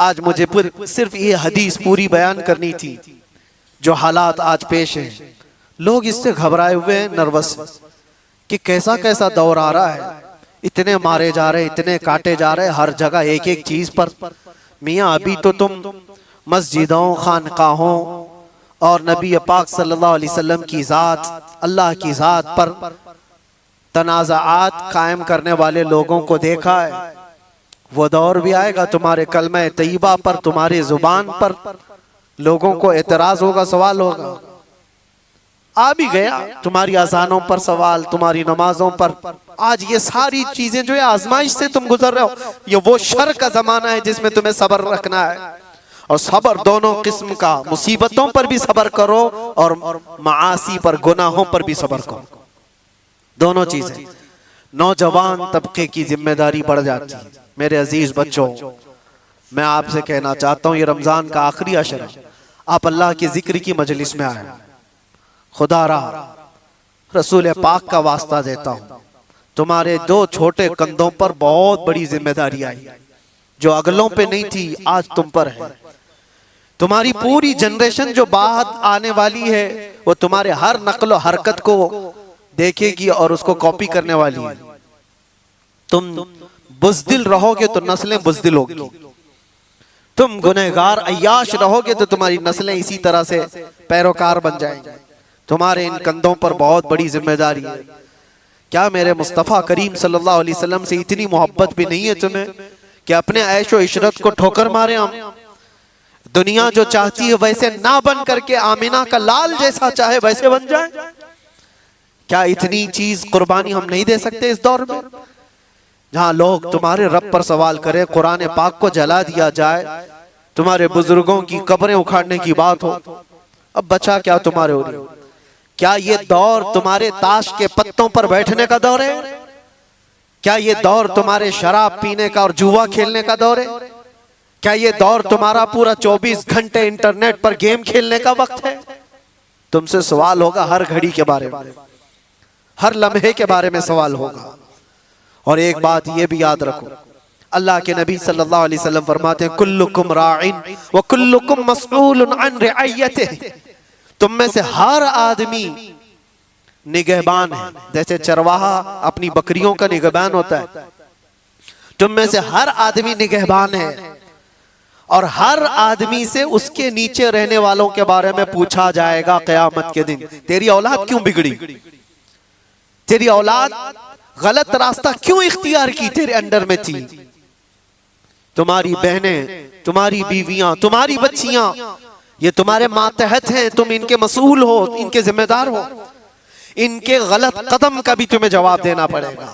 आज मुझे सिर्फ ये हदीस पूरी बयान करनी थी। जो हालात आज पेश हैं, लोग इससे घबराए हुए हैं, नर्वस कि कैसा कैसा दौर आ रहा है, इतने मारे जा रहे, इतने काटे जा रहे, हर जगह एक एक चीज पर। मियाँ अभी तो तुम मस्जिदों, खानकाहों और नबी पाक सल्लल्लाहु अलैहि वसल्लम की ज़ात, अल्लाह की ज़ात पर तनाज़ात कायम करने वाले लोगों को देखा है। वो दौर भी आएगा तुम्हारे कलमे तैयबा पर, तुम्हारी जुबान पर लोगों को एतराज होगा, सवाल होगा। आ भी गया तुम्हारी अज़ानों पर सवाल, तुम्हारी नमाजों पर। आज ये सारी चीजें जो है आजमाइश से तुम गुजर रहे हो, ये वो शर का जमाना है जिसमें तुम्हें सब्र रखना है। और सब्र दोनों किस्म का, मुसीबतों पर भी सब्र करो और मासी पर, गुनाहों पर भी सब्र करो, दोनों चीजें। नौजवान तबके की जिम्मेदारी बढ़ जाती है। मेरे अजीज बच्चों, मैं आपसे कहना चाहता हूँ, ये रमजान का आखिरी अशर है, आप अल्लाह के जिक्र की मजलिस में आए। खुदा रहा, रसूल पाक का वास्ता देता हूँ, तुम्हारे दो छोटे कंधों पर बहुत बड़ी जिम्मेदारी आई, जो अगलों पे नहीं थी, आज तुम पर है। तुम्हारी पूरी जनरेशन जो बाद आने वाली है, वो तुम्हारे हर नक्ल हरकत को देखेगी और उसको कॉपी करने वाली है। तुम बुज़दिल रहोगे तो नस्लें बुज़दिल होगी, तुम गुनहगार अय्याश रहोगे तो तुम्हारी नस्लें इसी तरह से पैरोकार बन जाएंगी। तुम्हारे इन कंधों पर बहुत बड़ी जिम्मेदारी है। क्या मेरे मुस्तफ़ा करीम सल्लल्लाहु अलैहि वसल्लम से इतनी मोहब्बत भी नहीं है तुम्हें कि अपने ऐशो इशरत को ठोकर मारे हम? दुनिया जो चाहती है वैसे ना बन करके आमिना का लाल जैसा चाहे वैसे बन जाए। क्या इतनी चीज कुर्बानी हम नहीं दे सकते इस दौर में, जहां लोग तुम्हारे रब पर सवाल करें, कुरान पाक को जला दिया जाए, तुम्हारे बुजुर्गों की कब्रें उखाड़ने की बात हो? अब बचा क्या तुम्हारे हो रही? क्या ये दौर तुम्हारे ताश के पत्तों पर बैठने का दौर है? क्या ये दौर तुम्हारे शराब पीने का और जुआ खेलने का दौर है? क्या ये दौर तुम्हारा पूरा 24 घंटे इंटरनेट पर गेम खेलने का वक्त है? तुमसे सवाल होगा हर घड़ी के बारे में, हर लम्हे के बारे में सवाल होगा। और एक बात ये भी याद रखो, अल्लाह के नबी सल्लल्लाहु अलैहि वसल्लम फरमाते हैं, कुल्लुकुम राइन व कुल्लुकुम मसऊलुन अन रिअयतिही। तुम में से हर आदमी निगहबान है, जैसे चरवाहा अपनी बकरियों का निगहबान होता है, तुम में से हर आदमी निगहबान है। और हर आदमी से उसके नीचे रहने वालों के बारे में पूछा जाएगा क़यामत के दिन। तेरी औलाद क्यों बिगड़ी? तेरी औलाद गलत रास्ता क्यों इख्तियार की तेरे अंडर में थी? तुम्हारी बहनें, तुम्हारी बीवियां, तुम्हारी बच्चियां, ये तुम्हारे मातहत हैं, तुम इनके मसूल हो, इनके जिम्मेदार हो। इनके गलत कदम का भी तुम्हें जवाब देना पड़ेगा।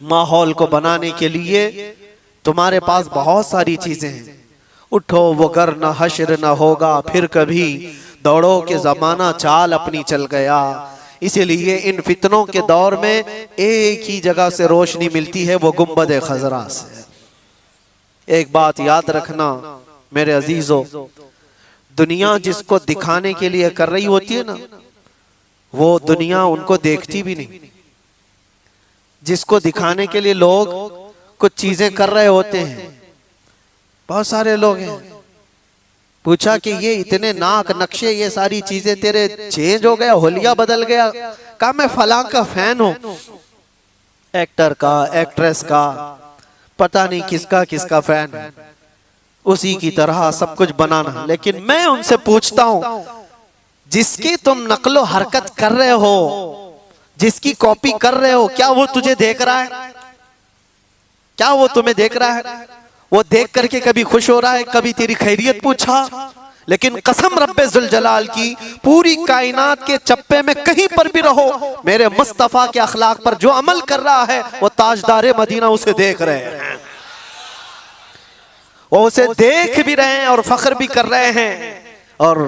माहौल को बनाने के लिए तुम्हारे पास बहुत सारी चीजें हैं। उठो वो गर न हश्र न होगा फिर कभी, दौड़ो के जमाना चाल अपनी चल गया। इसीलिए इन फितनों के दौर में एक ही जगह से रोशनी मिलती है, वो गुंबद खजरा से। एक बात याद रखना मेरे अजीजों, दुनिया जिसको दिखाने के लिए कर रही होती है ना, वो दुनिया उनको देखती भी नहीं। जिसको दिखाने के लिए लोग कुछ चीजें कर रहे होते हैं, बहुत सारे लोग हैं, पूछा कि ये इतने नाक नक्शे, ये सारी चीजें तेरे चेंज हो गया, होलिया बदल गया? कहा मैं फलां का फैन हूं, एक्टर का, एक्ट्रेस का, पता नहीं किसका किसका फैन है, उसी की तरह सब कुछ बनाना। लेकिन मैं उनसे पूछता हूं, जिसकी तुम नकलो हरकत कर रहे हो, जिसकी कॉपी कर रहे हो, क्या वो तुझे देख रहा है? क्या वो तुम्हें देख रहा है? वो देख करके कभी खुश हो रहा है? कभी तेरी खैरियत पूछा? लेकिन कसम रब्बे जुल जलाल की, पूरी कायनात के चप्पे में कहीं पर भी रहो, मेरे मुस्तफा के अखलाक पर जो अमल कर रहा है, वो ताजदारे मदीना उसे देख रहे हैं, वो उसे देख भी रहे हैं और फख्र भी कर रहे हैं। और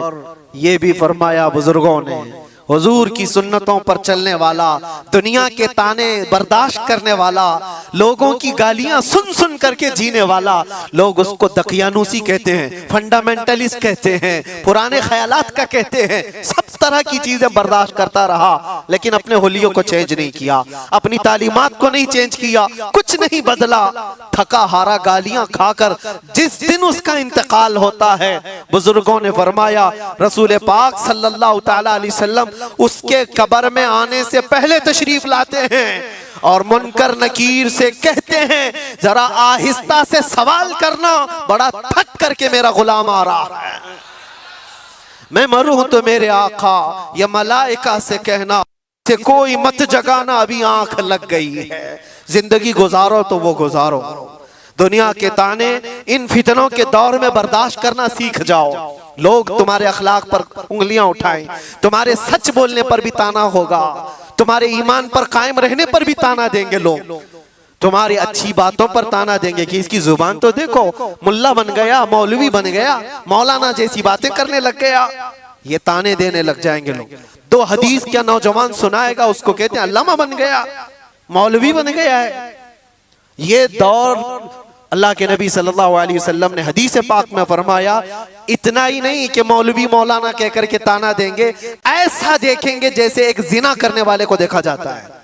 ये भी फरमाया बुजुर्गों ने, हुजूर की सुन्नतों पर चलने वाला, दुनिया के ताने बर्दाश्त करने वाला, लोगों की गालियां सुन सुन करके जीने वाला, लोग उसको दकियानूसी कहते हैं, फंडामेंटलिस्ट कहते हैं, पुराने ख्यालात का कहते हैं, सब तरह की चीजें बर्दाश्त करता रहा, लेकिन अपने हुलियों को चेंज नहीं किया, अपनी तालीमात को नहीं चेंज किया, कुछ नहीं बदला। थका हारा गालियां खाकर जिस दिन उसका इंतकाल होता है, बुजुर्गों ने फरमाया रसूल पाक सल्लल्लाहु तआला अलैहि वसल्लम उसके कब्र में आने से पहले तशरीफ लाते हैं और मुनकर नकीर से कहते हैं जरा आहिस्ता से सवाल करना, बड़ा थक करके मेरा गुलाम आ रहा है, मैं मरूं तो मेरे आका या मलाइका से कहना से कोई मत जगाना, अभी आंख लग गई है, जिंदगी गुजारो तो वो गुजारो। दुनिया के ताने इन फितनों के दौर में बर्दाश्त करना सीख जाओ। लोग तुम्हारे अखलाक पर उंगलियां उठाएं, तुम्हारे सच बोलने पर भी ताना होगा, तुम्हारे ईमान पर कायम रहने पर भी ताना देंगे लोग, तुम्हारी अच्छी बातों पर ताना देंगे कि इसकी जुबान तो देखो, मुल्ला बन गया, मौलवी बन गया, मौलाना जैसी बातें करने लग गया, ये ताने देने लग जाएंगे लोग। दो हदीस क्या नौजवान सुनाएगा, उसको कहते हैं अल्लामा बन गया, मौलवी बन गया है। ये दौर अल्लाह के नबी सल्लल्लाहु अलैहि वसल्लम ने हदीस पाक में फरमाया, इतना ही नहीं कि मौलवी मौलाना कहकर के ताना देंगे, ऐसा देखेंगे जैसे एक जिना करने वाले को देखा जाता है।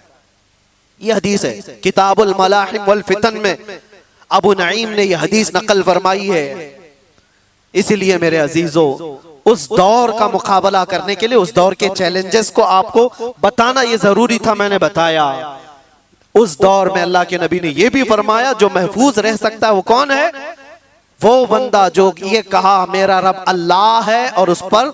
यह हदीस है किताबुल मलाहिम वल फितन में, अबू नईम ने यह हदीस नकल फरमाई है। इसलिए मेरे अजीजों, उस दौर का मुकाबला करने के लिए, उस दौर के चैलेंजेस को आपको बताना ये जरूरी था, मैंने बताया। उस दौर में अल्लाह के नबी ने यह भी फरमाया जो महफूज रह सकता है वो कौन है? वो बंदा जो ये कहा मेरा रब अल्लाह है और उस पर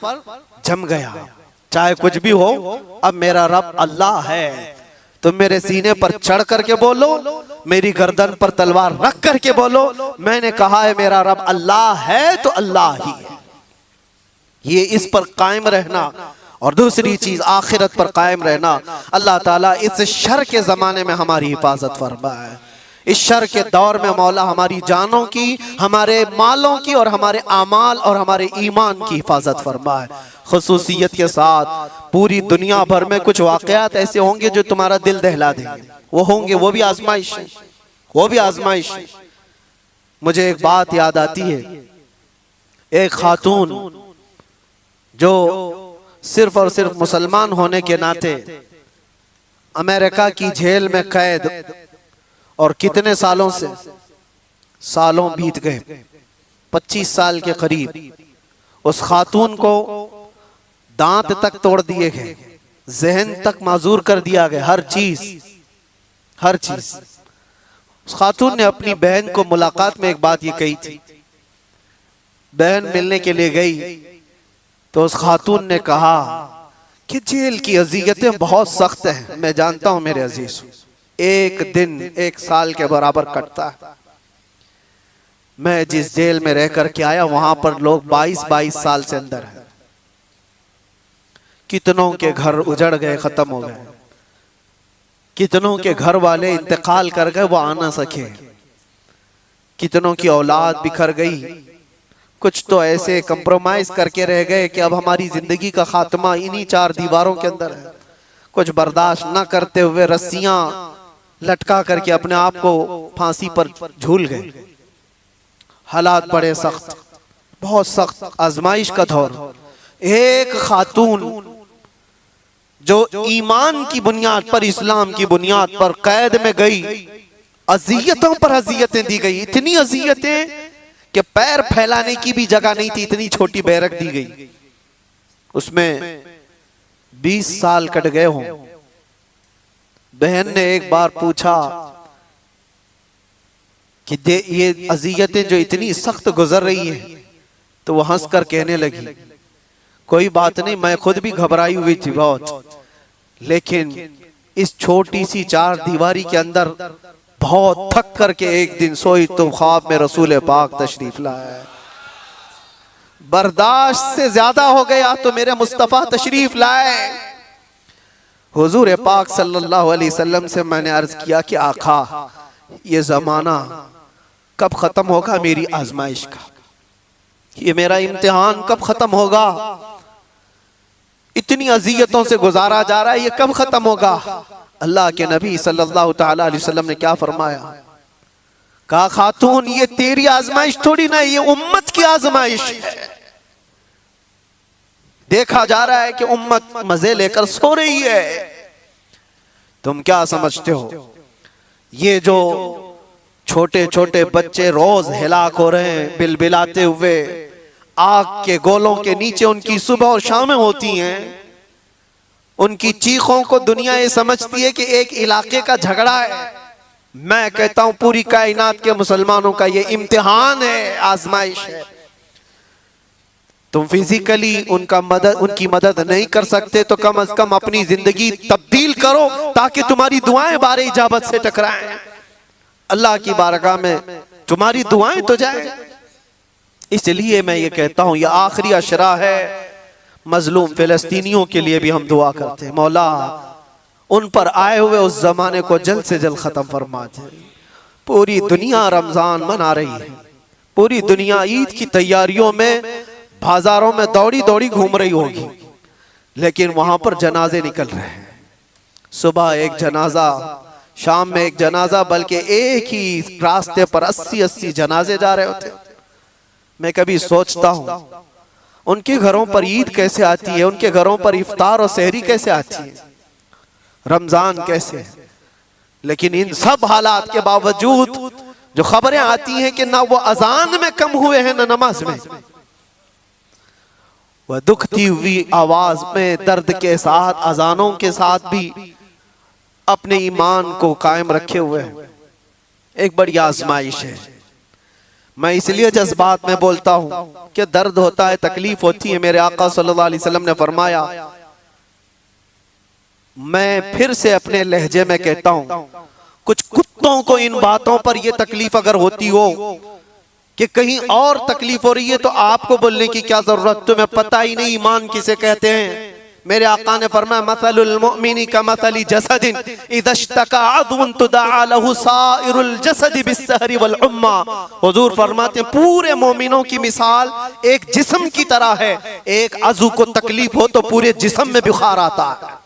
जम गया, चाहे कुछ भी हो, अब मेरा रब अल्लाह है। तुम मेरे सीने पर चढ़ करके बोलो, मेरी गर्दन पर तलवार रख करके बोलो, मैंने कहा है मेरा रब अल्लाह है तो अल्लाह ही है। ये इस पर कायम रहना, और दूसरी चीज आखिरत पर कायम रहना। अल्लाह ताला इस शर के जमाने में हमारी हिफाजत फरमाए। इस शर के दौर में मौला हमारी जानों की, हमारे मालों की और हमारे आमाल और हमारे ईमान की हिफाजत फरमाए। खुसूसियत के साथ पूरी दुनिया भर में कुछ वाकयात ऐसे होंगे जो तुम्हारा दिल दहला देंगे, वो होंगे, वो भी आजमाइश है, वो भी आजमाइश है। मुझे एक बात याद आती है, एक खातून जो सिर्फ और सिर्फ मुसलमान होने के नाते अमेरिका की जेल में कैद, और कितने सालों से, सालों बीत गए, 25 साल के करीब। उस खातून को दांत तक तोड़ दिए गए, जहन तक माजूर कर दिया गया, हर चीज। उस खातून ने अपनी बहन को मुलाकात में एक बात ये कही थी। बहन मिलने के लिए गई तो उस खातून ने कहा कि जेल की अजियतें बहुत सख्त हैं, मैं जानता हूं मेरे अजीज, एक दिन 1 साल के बराबर कटता है। मैं जिस जेल में रह कर के आया वहां पर लोग 22-22 साल से अंदर है। कितनों के घर उजड़ गए, खत्म हो गए, कितनों के घर वाले इंतकाल कर गए, वो आ ना सके, कितनों की औलाद बिखर गई, कुछ तो ऐसे कंप्रोमाइज करके रह गए कि अब हमारी जिंदगी का खात्मा इन्हीं 4 दीवारों के अंदर है। कुछ बर्दाश्त न करते हुए रस्सियां लटका करके अपने आप को फांसी पर झूल गए। हालात बड़े सख्त, बहुत सख्त आजमाइश का दौर। एक खातून जो ईमान की बुनियाद पर, इस्लाम की बुनियाद पर कैद में गई, अजियतों पर अजियतें दी गई, इतनी अजियतें कि पैर फैलाने की भी जगह नहीं थी, इतनी छोटी बैरक दी गई। उसमें 20 साल कट गए हों। बहन ने एक बार पूछा कि ये अजियतें जो इतनी सख्त गुजर रही हैं, तो वो हंसकर कहने लगी, कोई बात नहीं, मैं खुद भी घबराई हुई थी बहुत, लेकिन इस छोटी सी 4 दीवारी के अंदर बहुत थक करके एक दिन सोई तो ख्वाब में रसूल पाक तशरीफ लाए। बर्दाश्त से ज्यादा हो गया तो मेरे मुस्तफा तशरीफ लाए। हुजूर पाक सल्लल्लाहु अलैहि वसल्लम से मैंने अर्ज किया कि आका, ये जमाना कब खत्म होगा मेरी आजमाइश का, ये मेरा इम्तिहान कब खत्म होगा, इतनी अजियतों से गुजारा जा रहा है, ये कब खत्म होगा। अल्लाह के नबी सल्लल्लाहु ताला अलैहि वसल्लम ने क्या फरमाया? कहा खातून, ये तेरी आजमाइश थोड़ी ना, ये उम्मत की आजमाइश है। देखा जा रहा है कि उम्मत मजे लेकर सो रही है। तुम क्या समझते हो ये जो छोटे छोटे बच्चे रोज हिलाक हो रहे हैं बिलबिलाते हुए, आग के गोलों के नीचे उनकी सुबह और शामें होती हैं, उनकी चीखों को दुनिया ये समझती है कि एक इलाके का झगड़ा है। मैं कहता हूं पूरी कायनात के मुसलमानों का ये इम्तिहान है, आजमाइश है। तुम फिजिकली उनकी मदद नहीं कर सकते तो कम से कम अपनी जिंदगी तब्दील करो ताकि तुम्हारी दुआएं बारे इजाबत से टकराएं, अल्लाह की बारगाह में तुम्हारी दुआएं तो जाए। इसलिए मैं ये कहता हूं ये आखिरी अशरा है, मजलूम फिलिस्तीनियों के लिए भी हम दुआ करते हैं, मौला उन पर आए हुए उस जमाने को जल्द से जल्द खत्म फरमा दे। पूरी दुनिया रमजान मना रही है, पूरी दुनिया ईद की तैयारियों में बाजारों में दौड़ी दौड़ी घूम रही होगी, लेकिन वहां पर जनाजे निकल रहे हैं। सुबह एक जनाजा, शाम में एक जनाजा, बल्कि एक ही रास्ते पर 80-80 जनाजे जा रहे होते। मैं कभी सोचता हूं उनके घरों पर ईद कैसे आती है, उनके घरों पर इफ्तार और सहरी कैसे आती है, रमजान कैसे। लेकिन इन सब हालात के बावजूद जो खबरें आती हैं कि ना वो अजान में कम हुए हैं ना नमाज में, वह दुखती हुई आवाज में दर्द के साथ अजानों के साथ भी अपने ईमान को कायम रखे हुए हैं। एक बड़ी आजमाइश है। मैं इसलिए जज्बात में बोलता हूं कि दर्द होता है, तकलीफ होती है। मेरे आका सल्लल्लाहु अलैहि वसल्लम ने फरमाया, मैं फिर से अपने लहजे में कहता हूं, कुछ कुत्तों को इन बातों पर यह तकलीफ अगर होती हो कि कहीं और तकलीफ हो रही है तो आपको बोलने की क्या जरूरत, तुम्हें पता ही नहीं ईमान किसे कहते हैं। मेरे आका ने फरमाया, मसलुल मुमिनी का मसली जसदिन इज़ा इश्तका अदुन तुदआ लहु साइरुल जसदि बिस्सहरी वल उम्मा। हुजूर फरमाते हैं पूरे मोमिनों की मिसाल एक जिस्म की तरह है, एक अज़ू को तकलीफ हो तो पूरे जिस्म में बुखार आता है।